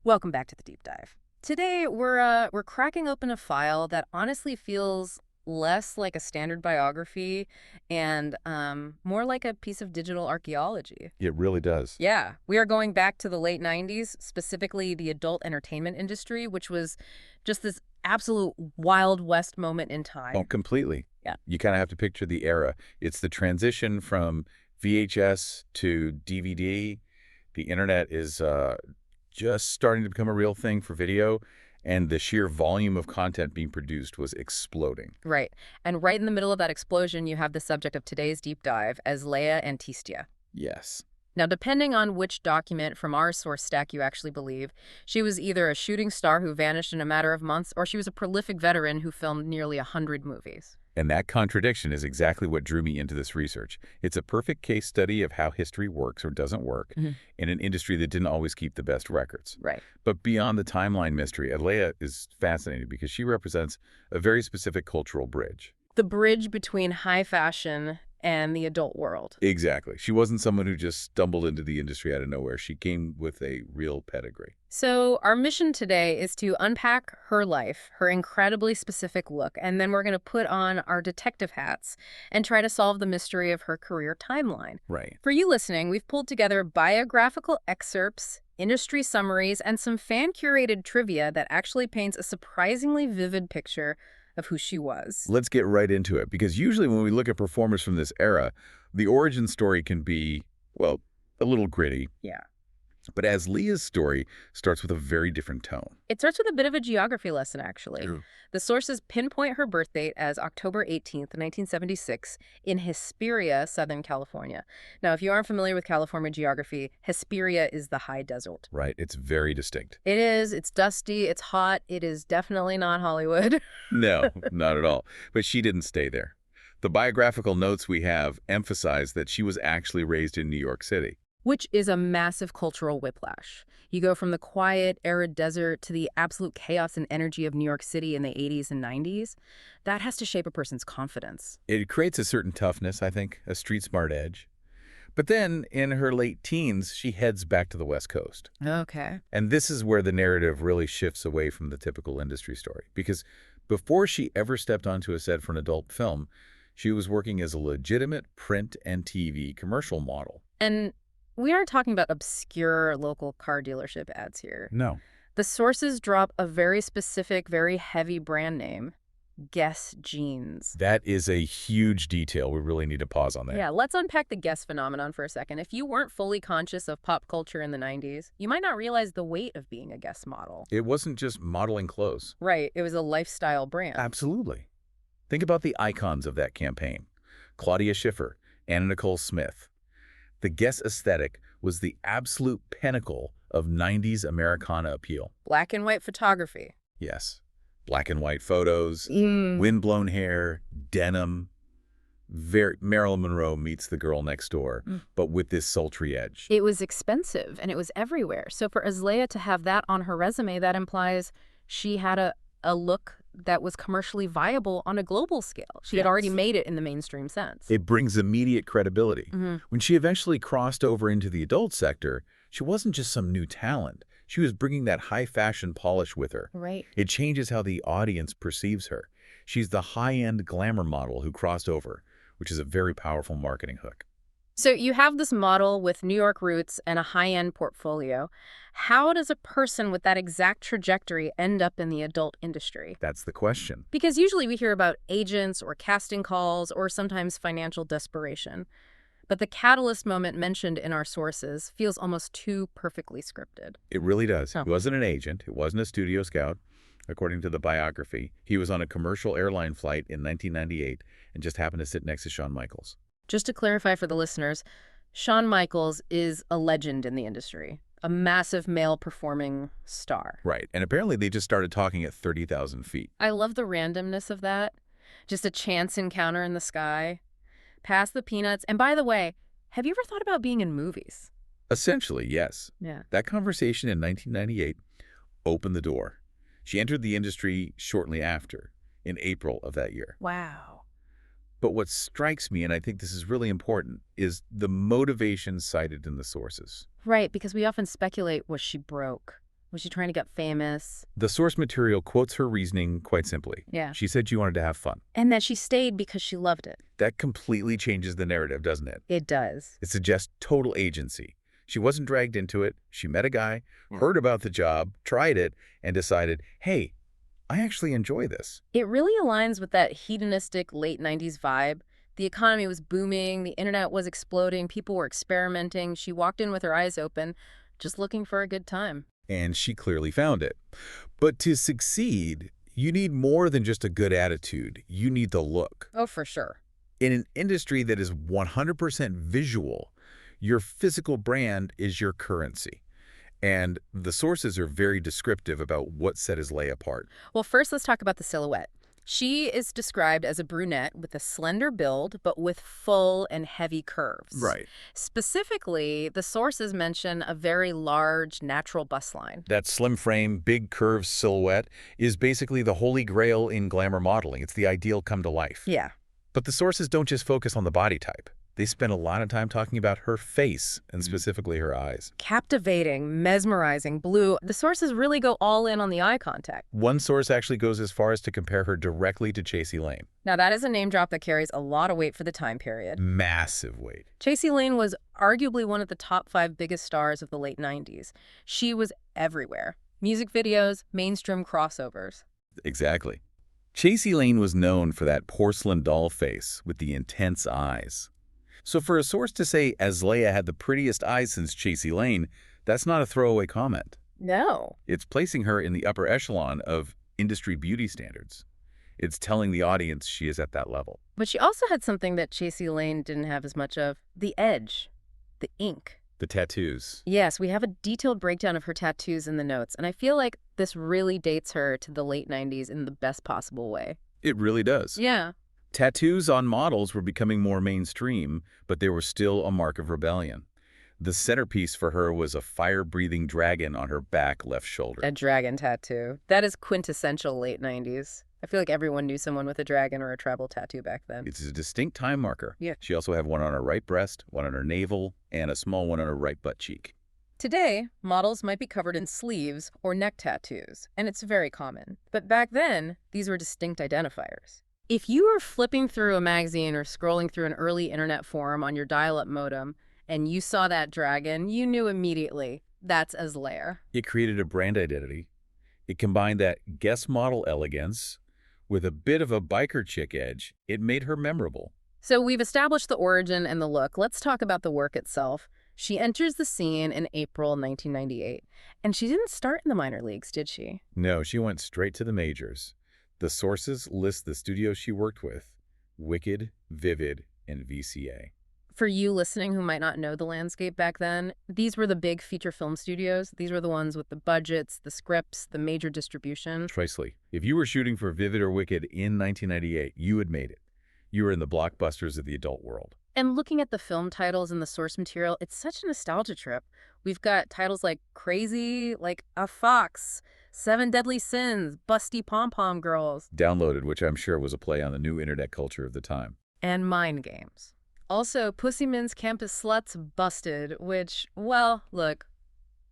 Welcome back to the deep dive. Today we're cracking open a file that honestly feels less like a standard biography and more like a piece of digital archaeology. It really does. Yeah, we are going back to the late 90s, specifically the adult entertainment industry, which was just this absolute Wild West moment in Oh, time. completely. Yeah. You kind of have to picture the era. It's the transition from VHS to DVD. The internet is just starting to become a real thing for video, and the sheer volume of content being produced was exploding. Right. And right in the middle of that explosion, you have the subject of today's deep dive, Azlea Antistia. Yes. Now, depending on which document from our source stack you actually believe, she was either a shooting star who vanished in a matter of months, or she was a prolific veteran who filmed nearly 100 movies. And that contradiction is exactly what drew me into this research. It's a perfect case study of how history works or doesn't work in an industry that didn't always keep the best records. Right. But beyond the timeline mystery, Azlea is fascinating because she represents a very specific cultural bridge. The bridge between high fashion and the adult world. Exactly. She wasn't someone who just stumbled into the industry out of nowhere. She came with a real pedigree. So our mission today is to unpack her life, her incredibly specific look, and then we're going to put on our detective hats and try to solve the mystery of her career timeline. Right. For you listening, we've pulled together biographical excerpts, industry summaries, and some fan-curated trivia that actually paints a surprisingly vivid picture of who she was. Let's get right into it, because usually when we look at performers from this era, the origin story can be, well, a little gritty. Yeah. But Azlea's story starts with a very different tone. It starts with a bit of a geography lesson, actually. True. The sources pinpoint her birth date as October 18th, 1976, in Hesperia, Southern California. Now, if you aren't familiar with California geography, Hesperia is the high desert. Right. It's very distinct. It is. It's dusty. It's hot. It is definitely not Hollywood. No, not at all. But she didn't stay there. The biographical notes we have emphasize that she was actually raised in New York City. Which is a massive cultural whiplash. You go from the quiet, arid desert to the absolute chaos and energy of New York City in the 80s and 90s. That has to shape a person's confidence. It creates a certain toughness, I think, a street-smart edge. But then, in her late teens, she heads back to the West Coast. Okay. And this is where the narrative really shifts away from the typical industry story. Because before she ever stepped onto a set for an adult film, she was working as a legitimate print and TV commercial model. And we aren't talking about obscure local car dealership ads here. No. The sources drop a very specific, very heavy brand name, Guess Jeans. That is a huge detail. We really need to pause on that. Yeah, let's unpack the Guess phenomenon for a second. If you weren't fully conscious of pop culture in the 90s, you might not realize the weight of being a Guess model. It wasn't just modeling clothes. Right, it was a lifestyle brand. Absolutely. Think about the icons of that campaign. Claudia Schiffer, Anna Nicole Smith. The Guess aesthetic was the absolute pinnacle of 90s Americana appeal. Black and white photography. Yes. Black and white photos, windblown hair, denim. Marilyn Monroe meets the girl next door, but with this sultry edge. It was expensive, and it was everywhere. So for Azlea to have that on her resume, that implies she had a look that was commercially viable on a global scale. She had already made it in the mainstream sense. It brings immediate credibility. When she eventually crossed over into the adult sector, she wasn't just some new talent. She was bringing that high-fashion polish with her. Right. It changes how the audience perceives her. She's the high-end glamour model who crossed over, which is a very powerful marketing hook. So you have this model with New York roots and a high-end portfolio. How does a person with that exact trajectory end up in the adult industry? That's the question. Because usually we hear about agents or casting calls or sometimes financial desperation. But the catalyst moment mentioned in our sources feels almost too perfectly scripted. It really does. Oh. He wasn't an agent. It wasn't a studio scout. According to the biography, he was on a commercial airline flight in 1998 and just happened to sit next to Shawn Michaels. Just to clarify for the listeners, Shawn Michaels is a legend in the industry, a massive male performing star. Right. And apparently they just started talking at 30,000 feet. I love the randomness of that. Just a chance encounter in the sky. Pass the peanuts. And by the way, have you ever thought about being in movies? Essentially, yes. Yeah. That conversation in 1998 opened the door. She entered the industry shortly after, in April of that year. Wow. But what strikes me, and I think this is really important, is the motivation cited in the sources. Right, because we often speculate, was she broke? Was she trying to get famous? The source material quotes her reasoning quite simply. Yeah. She said she wanted to have fun. And that she stayed because she loved it. That completely changes the narrative, doesn't it? It does. It suggests total agency. She wasn't dragged into it. She met a guy, heard about the job, tried it, and decided, hey, I actually enjoy this. It really aligns with that hedonistic late 90s vibe. The economy was booming, the internet was exploding, people were experimenting. She walked in with her eyes open, just looking for a good time. And she clearly found it. But to succeed, you need more than just a good attitude. You need the look. Oh, for sure. In an industry that is 100% visual, your physical brand is your currency. And the sources are very descriptive about what set Azlea apart. Well, first let's talk about the silhouette. She is described as a brunette with a slender build, but with full and heavy curves. Right. Specifically, the sources mention a very large natural bust line. That slim frame, big curved silhouette is basically the holy grail in glamour modeling. It's the ideal come to life. Yeah. But the sources don't just focus on the body type. They spend a lot of time talking about her face, and specifically her eyes. Captivating, mesmerizing, blue. The sources really go all in on the eye contact. One source actually goes as far as to compare her directly to Chasey Lane. Now, that is a name drop that carries a lot of weight for the time period. Massive weight. Chasey Lane was arguably one of the top 5 biggest stars of the late 90s. She was everywhere. Music videos, mainstream crossovers. Exactly. Chasey Lane was known for that porcelain doll face with the intense eyes. So for a source to say Azlea had the prettiest eyes since Chasey Lane, that's not a throwaway comment. No. It's placing her in the upper echelon of industry beauty standards. It's telling the audience she is at that level. But she also had something that Chasey Lane didn't have as much of, the edge, the ink. The tattoos. Yes, we have a detailed breakdown of her tattoos in the notes, and I feel like this really dates her to the late 90s in the best possible way. It really does. Yeah. Tattoos on models were becoming more mainstream, but they were still a mark of rebellion. The centerpiece for her was a fire-breathing dragon on her back left shoulder. A dragon tattoo. That is quintessential late 90s. I feel like everyone knew someone with a dragon or a tribal tattoo back then. It's a distinct time marker. Yeah. She also had one on her right breast, one on her navel, and a small one on her right butt cheek. Today, models might be covered in sleeves or neck tattoos, and it's very common. But back then, these were distinct identifiers. If you were flipping through a magazine or scrolling through an early internet forum on your dial-up modem and you saw that dragon, you knew immediately that's Azlea. It created a brand identity. It combined that guest model elegance with a bit of a biker chick edge. It made her memorable. So we've established the origin and the look. Let's talk about the work itself. She enters the scene in April 1998, and she didn't start in the minor leagues, did she? No, she went straight to the majors. The sources list the studios she worked with: Wicked, Vivid, and VCA. For you listening who might not know the landscape back then, these were the big feature film studios. These were the ones with the budgets, the scripts, the major distribution. Precisely. If you were shooting for Vivid or Wicked in 1998, you had made it. You were in the blockbusters of the adult world. And looking at the film titles and the source material, it's such a nostalgia trip. We've got titles like Crazy, like A Fox, 7 Deadly Sins, Busty Pom-Pom Girls. Downloaded, which I'm sure was a play on the new internet culture of the time. And Mind Games. Also, Pussyman's Campus Sluts Busted, which, well, look,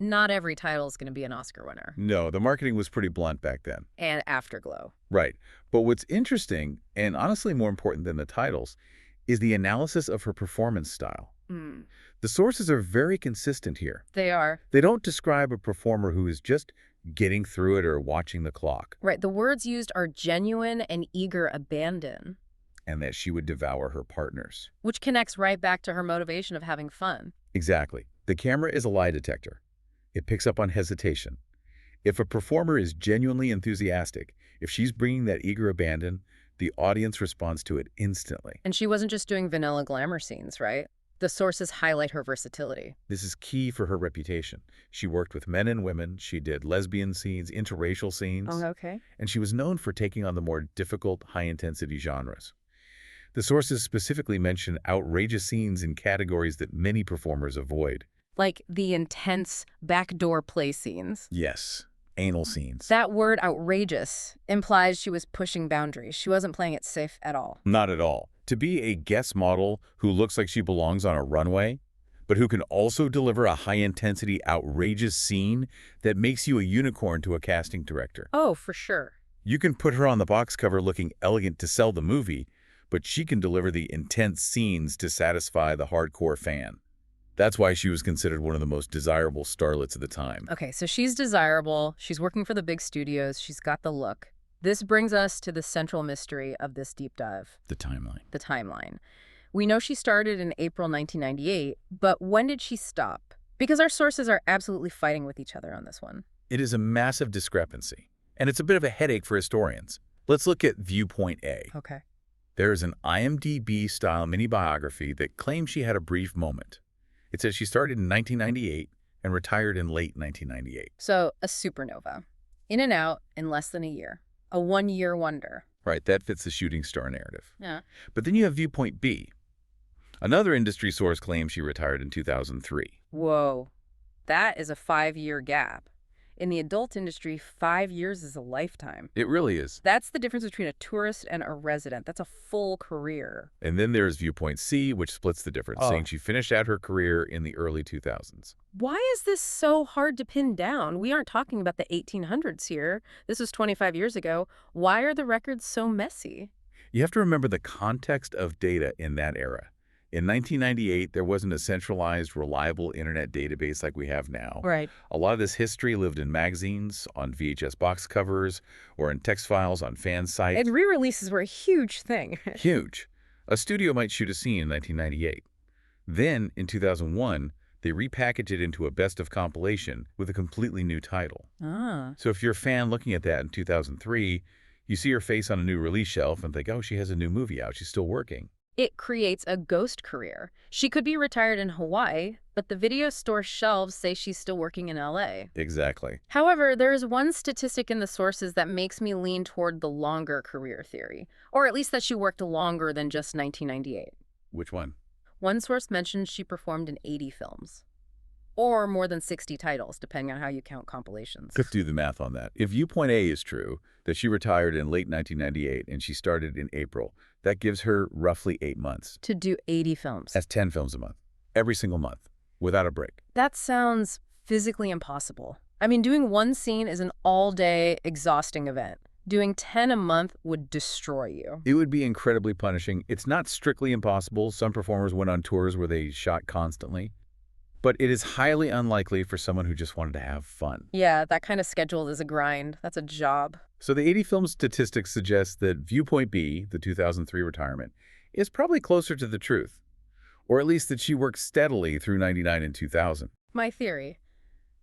not every title is going to be an Oscar winner. No, the marketing was pretty blunt back then. And Afterglow. Right. But what's interesting, and honestly more important than the titles, is the analysis of her performance style. The sources are very consistent here. They are. They don't describe a performer who is just getting through it or watching the clock. Right. The words used are genuine and eager abandon. And that she would devour her partners. Which connects right back to her motivation of having fun. Exactly. The camera is a lie detector. It picks up on hesitation. If a performer is genuinely enthusiastic, if she's bringing that eager abandon, the audience responds to it instantly. And she wasn't just doing vanilla glamour scenes, right? The sources highlight her versatility. This is key for her reputation. She worked with men and women. She did lesbian scenes, interracial scenes. Oh, okay. And she was known for taking on the more difficult, high-intensity genres. The sources specifically mention outrageous scenes in categories that many performers avoid. Like the intense backdoor play scenes. Yes, anal scenes. That word outrageous implies she was pushing boundaries. She wasn't playing it safe at all. Not at all. To be a guest model who looks like she belongs on a runway, but who can also deliver a high-intensity, outrageous scene that makes you a unicorn to a casting director. Oh, for sure. You can put her on the box cover looking elegant to sell the movie, but she can deliver the intense scenes to satisfy the hardcore fan. That's why she was considered one of the most desirable starlets of the time. Okay, so she's desirable, she's working for the big studios, she's got the look. This brings us to the central mystery of this deep dive. The timeline. The timeline. We know she started in April 1998, but when did she stop? Because our sources are absolutely fighting with each other on this one. It is a massive discrepancy, and it's a bit of a headache for historians. Let's look at Viewpoint A. Okay. There is an IMDb-style mini-biography that claims she had a brief moment. It says she started in 1998 and retired in late 1998. So, a supernova. In and out in less than a year. A one-year wonder. Right, that fits the shooting star narrative. Yeah. But then you have Viewpoint B. Another industry source claims she retired in 2003. Whoa. That is a 5-year gap. In the adult industry, 5 years is a lifetime. It really is. That's the difference between a tourist and a resident. That's a full career. And then there's Viewpoint C, which splits the difference, saying she finished out her career in the early 2000s. Why is this so hard to pin down? We aren't talking about the 1800s here. This was 25 years ago. Why are the records so messy? You have to remember the context of data in that era. In 1998, there wasn't a centralized, reliable internet database like we have now. Right. A lot of this history lived in magazines, on VHS box covers, or in text files on fan sites. And re-releases were a huge thing. Huge. A studio might shoot a scene in 1998. Then, in 2001, they repackage it into a best-of compilation with a completely new title. Ah. So if you're a fan looking at that in 2003, you see her face on a new release shelf and think, oh, she has a new movie out. She's still working. It creates a ghost career. She could be retired in Hawaii, but the video store shelves say she's still working in LA. Exactly. However, there is one statistic in the sources that makes me lean toward the longer career theory, or at least that she worked longer than just 1998. Which one? One source mentions she performed in 80 films, or more than 60 titles, depending on how you count compilations. Let's do the math on that. If Viewpoint A is true, that she retired in late 1998 and she started in April, that gives her roughly 8 months. To do 80 films. That's 10 films a month, every single month, without a break. That sounds physically impossible. I mean, doing one scene is an all-day, exhausting event. Doing 10 a month would destroy you. It would be incredibly punishing. It's not strictly impossible. Some performers went on tours where they shot constantly. But it is highly unlikely for someone who just wanted to have fun. Yeah, that kind of schedule is a grind. That's a job. So the 80 film statistics suggest that Viewpoint B, the 2003 retirement, is probably closer to the truth. Or at least that she worked steadily through 99 and 2000. My theory.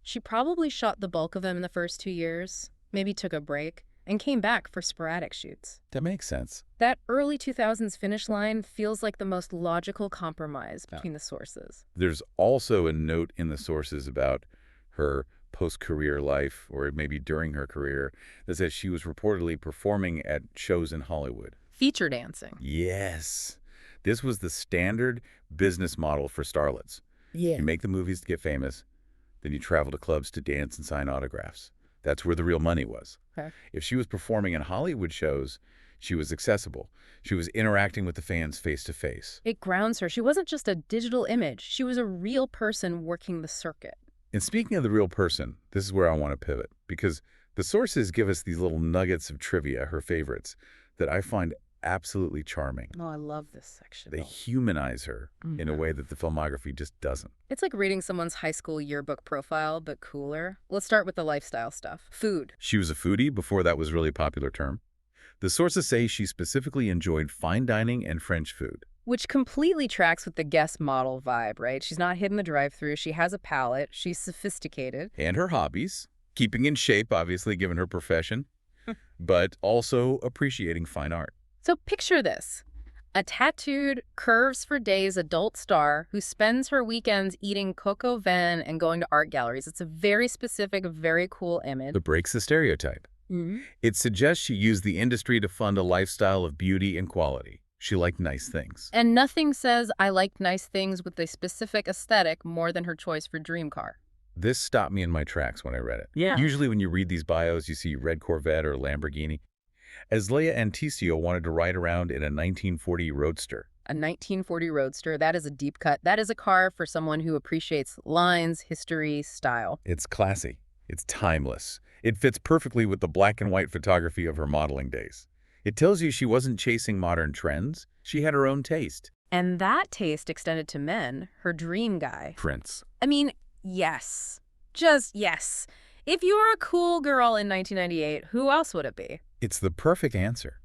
She probably shot the bulk of them in the first 2 years, maybe took a break, and came back for sporadic shoots. That makes sense. That early 2000s finish line feels like the most logical compromise between the sources. There's also a note in the sources about her post-career life, or maybe during her career, that says she was reportedly performing at shows in Hollywood. Feature dancing. Yes. This was the standard business model for starlets. Yeah. You make the movies to get famous, then you travel to clubs to dance and sign autographs. That's where the real money was. Okay. If she was performing in Hollywood shows, she was accessible. She was interacting with the fans face to face. It grounds her. She wasn't just a digital image. She was a real person working the circuit. And speaking of the real person, this is where I want to pivot, because the sources give us these little nuggets of trivia, her favorites, that I find absolutely charming. Oh, I love this section. They humanize her in a way that the filmography just doesn't. It's like reading someone's high school yearbook profile, but cooler. Let's start with the lifestyle stuff. Food. She was a foodie before that was really a popular term. The sources say she specifically enjoyed fine dining and French food. Which completely tracks with the guest model vibe, right? She's not hitting the drive-thru. She has a palate. She's sophisticated. And her hobbies. Keeping in shape, obviously, given her profession. But also appreciating fine art. So picture this. A tattooed, curves for days adult star who spends her weekends eating coq au vin and going to art galleries. It's a very specific, very cool image. It breaks the stereotype. It suggests she used the industry to fund a lifestyle of beauty and quality. She liked nice things. And nothing says I like nice things with a specific aesthetic more than her choice for dream car. This stopped me in my tracks when I read it. Yeah. Usually when you read these bios, you see red Corvette or Lamborghini. Azlea Antistia wanted to ride around in a 1940 Roadster. A 1940 Roadster, that is a deep cut. That is a car for someone who appreciates lines, history, style. It's classy. It's timeless. It fits perfectly with the black and white photography of her modeling days. It tells you she wasn't chasing modern trends. She had her own taste. And that taste extended to men, her dream guy. Prince. I mean, yes. Just yes. If you were a cool girl in 1998, who else would it be? It's the perfect answer.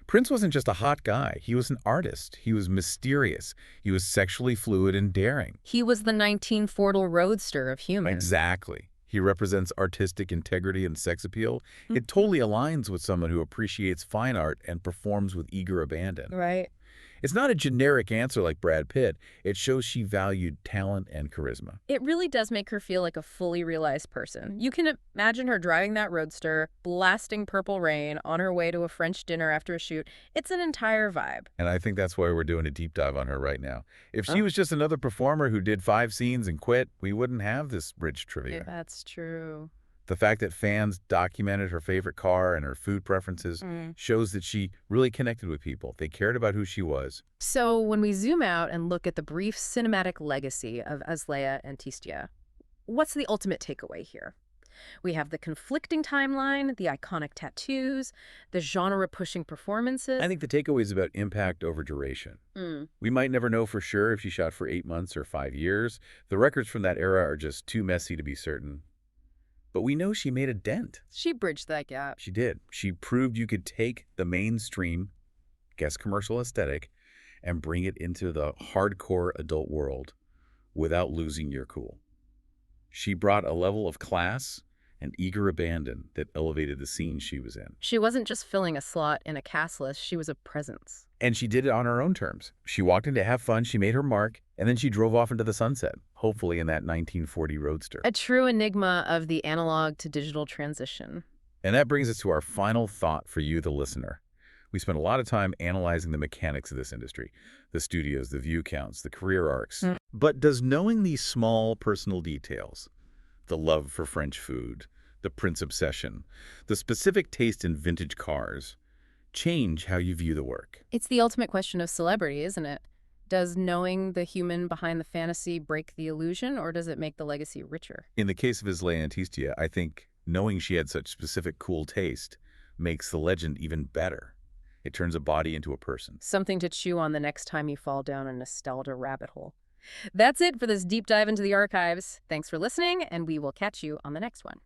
Prince wasn't just a hot guy. He was an artist. He was mysterious. He was sexually fluid and daring. He was the 1940 Roadster of humans. Exactly. He represents artistic integrity and sex appeal. It totally aligns with someone who appreciates fine art and performs with eager abandon. Right. It's not a generic answer like Brad Pitt. It shows she valued talent and charisma. It really does make her feel like a fully realized person. You can imagine her driving that Roadster, blasting Purple Rain on her way to a French dinner after a shoot. It's an entire vibe. And I think that's why we're doing a deep dive on her right now. If she was just another performer who did 5 scenes and quit, we wouldn't have this rich trivia. That's true. The fact that fans documented her favorite car and her food preferences shows that she really connected with people. They cared about who she was. So when we zoom out and look at the brief cinematic legacy of Azlea Antistia, what's the ultimate takeaway here? We have the conflicting timeline, the iconic tattoos, the genre-pushing performances. I think the takeaway is about impact over duration. We might never know for sure if she shot for 8 months or 5 years. The records from that era are just too messy to be certain. But we know she made a dent. She bridged that gap. She did. She proved you could take the mainstream, guest commercial aesthetic and bring it into the hardcore adult world without losing your cool. She brought a level of class and eager abandon that elevated the scene she was in. She wasn't just filling a slot in a cast list, she was a presence. And she did it on her own terms. She walked in to have fun, she made her mark, and then she drove off into the sunset, hopefully in that 1940 Roadster. A true enigma of the analog to digital transition. And that brings us to our final thought for you, the listener. We spent a lot of time analyzing the mechanics of this industry, the studios, the view counts, the career arcs. But does knowing these small personal details, the love for French food, the Prince obsession, the specific taste in vintage cars, change how you view the work? It's the ultimate question of celebrity, isn't it? Does knowing the human behind the fantasy break the illusion, or does it make the legacy richer? In the case of Azlea Antistia, I think knowing she had such specific cool taste makes the legend even better. It turns a body into a person. Something to chew on the next time you fall down a nostalgia rabbit hole. That's it for this deep dive into the archives. Thanks for listening, and we will catch you on the next one.